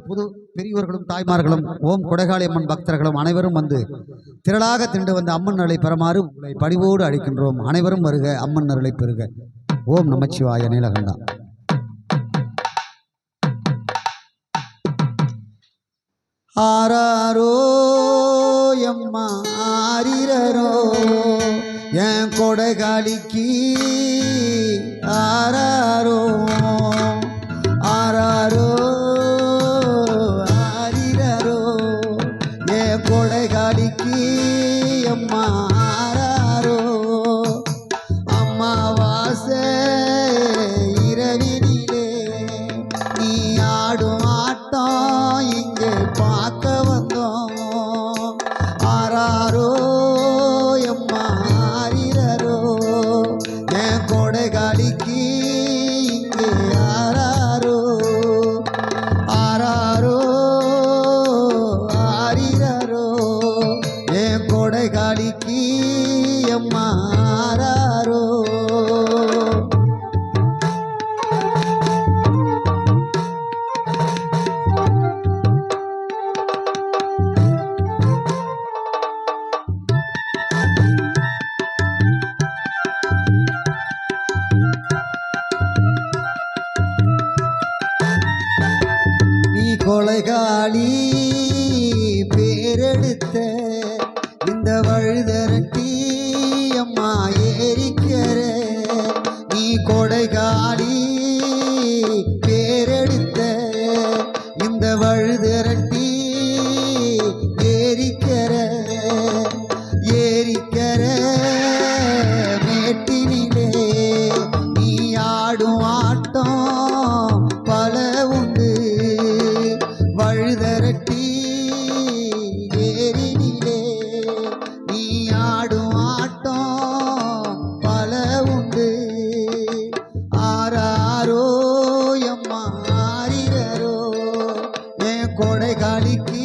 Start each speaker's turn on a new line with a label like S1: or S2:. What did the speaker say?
S1: புது பெரியோர்களும் தாய்மார்களும் ஓம் கொடைகாளி அம்மன் பக்தர்களும் அனைவரும் வந்து திரளாக திண்டு வந்த அம்மன் அருளை பெறுமாறு உங்களை பணிவோடு அழைக்கின்றோம். அனைவரும் வருக, அம்மன் அருளை பெறுக. ஓம் நமச்சிவாய. நீலகண்டா. ஆராரோ எம்மா ஆரிரரோ என் கொடைகாளிக்கு ஆராரோ ஆராரோ ஆரிரரோ என் கொடைகாளிக்கு அம்மா ஆராரோ. அம்மாவாசை இரவினிலே நீ ஆடும் ஆட்டம் இங்கே பார்க்க வந்தோம். ஆராரோ எம்மா ஆரிரரோ என் கொடைகாளிக்கு இங்கே ஆராரோ ஆராரோ ஆரிரரோ என் கொடைகாளிக்கு அம்மா ஆராரோ. நீ கொலைகாளி பேரெடுத்த இந்த வழுதரட்டி அம்மா ஏரிக்கிற. நீ கொடைகாளி பேரெடுத்த இந்த வழுதரட்டி ஏரிக்கிற ஏரிக்கிற மேட்டினிலே நீ ஆடும் ஆட்டம் பல உண்டு. வழுதரட்டி ஏரினிலே நீ ஆடும் ஆட்டம் பல உண்டு. ஆராரோ எம்மா ஆரிரரோ என் கொடைகாளிக்கு